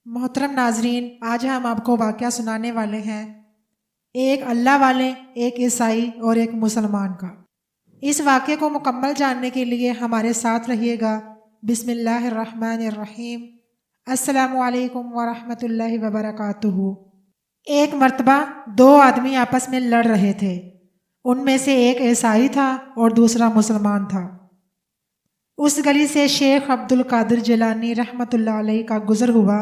محترم ناظرین، آج ہم آپ کو واقعہ سنانے والے ہیں ایک اللہ والے، ایک عیسائی اور ایک مسلمان کا۔ اس واقعے کو مکمل جاننے کے لیے ہمارے ساتھ رہیے گا۔ بسم اللہ الرحمن الرحیم۔ السلام علیکم ورحمۃ اللہ وبرکاتہ۔ ایک مرتبہ دو آدمی آپس میں لڑ رہے تھے۔ ان میں سے ایک عیسائی تھا اور دوسرا مسلمان تھا۔ اس گلی سے شیخ عبد القادر جیلانی رحمۃ اللہ علیہ کا گزر ہوا۔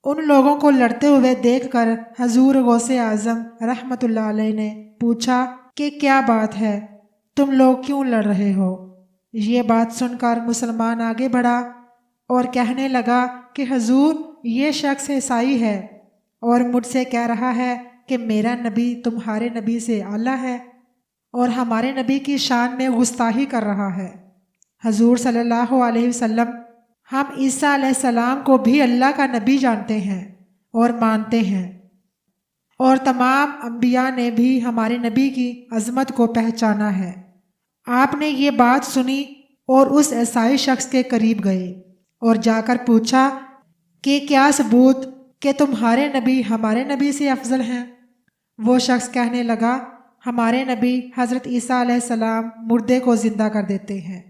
ان لوگوں کو لڑتے ہوئے دیکھ کر حضور غوث اعظم رحمۃ اللہ علیہ نے پوچھا کہ کیا بات ہے، تم لوگ کیوں لڑ رہے ہو؟ یہ بات سن کر مسلمان آگے بڑھا اور کہنے لگا کہ حضور، یہ شخص عیسائی ہے اور مجھ سے کہہ رہا ہے کہ میرا نبی تمہارے نبی سے اعلیٰ ہے اور ہمارے نبی کی شان میں گستاخی کر رہا ہے۔ حضور صلی اللہ علیہ وسلم، ہم عیسیٰ علیہ السلام کو بھی اللہ کا نبی جانتے ہیں اور مانتے ہیں، اور تمام انبیاء نے بھی ہمارے نبی کی عظمت کو پہچانا ہے۔ آپ نے یہ بات سنی اور اس عیسائی شخص کے قریب گئے اور جا کر پوچھا کہ کیا ثبوت کہ تمہارے نبی ہمارے نبی سے افضل ہیں؟ وہ شخص کہنے لگا، ہمارے نبی حضرت عیسیٰ علیہ السلام مردے کو زندہ کر دیتے ہیں،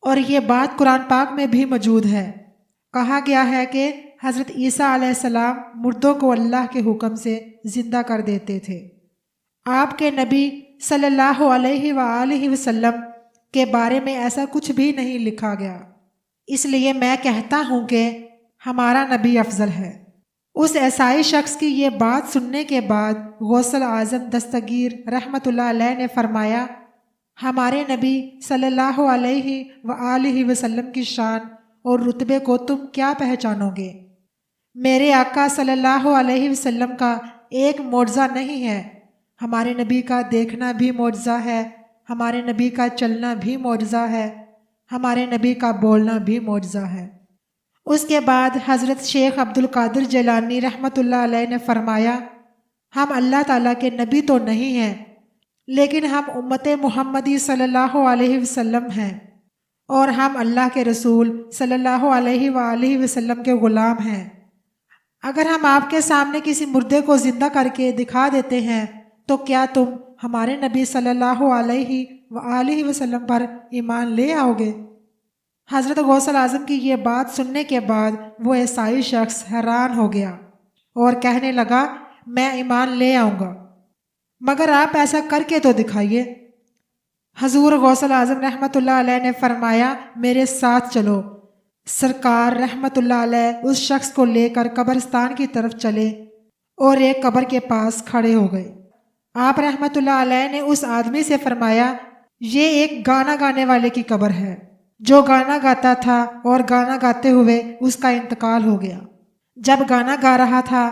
اور یہ بات قرآن پاک میں بھی موجود ہے۔ کہا گیا ہے کہ حضرت عیسیٰ علیہ السلام مردوں کو اللہ کے حکم سے زندہ کر دیتے تھے۔ آپ کے نبی صلی اللہ علیہ وآلہ وسلم کے بارے میں ایسا کچھ بھی نہیں لکھا گیا، اس لیے میں کہتا ہوں کہ ہمارا نبی افضل ہے۔ اس عیسائی شخص کی یہ بات سننے کے بعد غوث اعظم دستگیر رحمۃ اللہ علیہ نے فرمایا، ہمارے نبی صلی اللہ علیہ وآلہ وسلم کی شان اور رتبے کو تم کیا پہچانو گے؟ میرے آقا صلی اللہ علیہ وسلم کا ایک معجزہ نہیں ہے، ہمارے نبی کا دیکھنا بھی معجزہ ہے، ہمارے نبی کا چلنا بھی معجزہ ہے، ہمارے نبی کا بولنا بھی معجزہ ہے۔ اس کے بعد حضرت شیخ عبد القادر جیلانی رحمۃ اللہ علیہ نے فرمایا، ہم اللہ تعالیٰ کے نبی تو نہیں ہیں، لیکن ہم امت محمدی صلی اللہ علیہ وسلم ہیں، اور ہم اللہ کے رسول صلی اللہ علیہ وآلہ وسلم کے غلام ہیں۔ اگر ہم آپ کے سامنے کسی مردے کو زندہ کر کے دکھا دیتے ہیں تو کیا تم ہمارے نبی صلی اللہ علیہ وآلہ وسلم پر ایمان لے آؤ گے؟ حضرت غوث اعظم کی یہ بات سننے کے بعد وہ عیسائی شخص حیران ہو گیا اور کہنے لگا، میں ایمان لے آؤں گا، مگر آپ ایسا کر کے تو دکھائیے۔ حضور غوث اعظم رحمۃ اللہ علیہ نے فرمایا، میرے ساتھ چلو۔ سرکار رحمۃ اللہ علیہ اس شخص کو لے کر قبرستان کی طرف چلے اور ایک قبر کے پاس کھڑے ہو گئے۔ آپ رحمۃ اللہ علیہ نے اس آدمی سے فرمایا، یہ ایک گانا گانے والے کی قبر ہے جو گانا گاتا تھا اور گانا گاتے ہوئے اس کا انتقال ہو گیا۔ جب گانا گا رہا تھا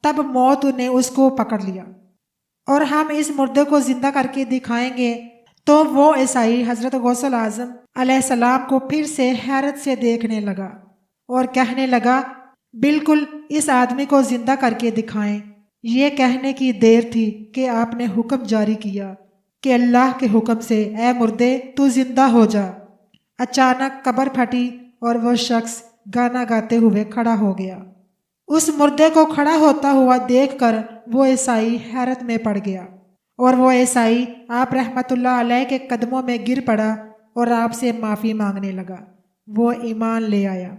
تب موت نے اس کو پکڑ لیا، اور ہم اس مردے کو زندہ کر کے دکھائیں گے۔ تو وہ عیسائی حضرت غوث اعظم علیہ السلام کو پھر سے حیرت سے دیکھنے لگا اور کہنے لگا، بالکل اس آدمی کو زندہ کر کے دکھائیں۔ یہ کہنے کی دیر تھی کہ آپ نے حکم جاری کیا کہ اللہ کے حکم سے اے مردے تو زندہ ہو جا۔ اچانک قبر پھٹی اور وہ شخص گانا گاتے ہوئے کھڑا ہو گیا۔ اس مردے کو کھڑا ہوتا ہوا دیکھ کر وہ عیسائی حیرت میں پڑ گیا، اور وہ عیسائی آپ رحمۃ اللہ علیہ کے قدموں میں گر پڑا اور آپ سے معافی مانگنے لگا۔ وہ ایمان لے آیا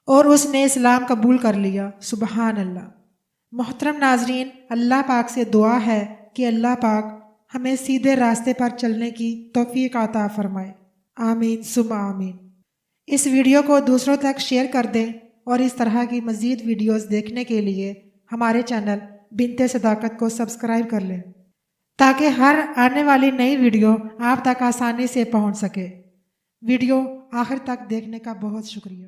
اور اس نے اسلام قبول کر لیا۔ سبحان اللہ۔ محترم ناظرین، اللہ پاک سے دعا ہے کہ اللہ پاک ہمیں سیدھے راستے پر چلنے کی توفیق عطا فرمائے۔ آمین ثم آمین۔ اس ویڈیو کو دوسروں تک شیئر کر دیں، اور اس طرح کی مزید ویڈیوز دیکھنے کے لیے ہمارے چینل بنت صداقت کو سبسکرائب کر لیں تاکہ ہر آنے والی نئی ویڈیو آپ تک آسانی سے پہنچ سکے۔ ویڈیو آخر تک دیکھنے کا بہت شکریہ۔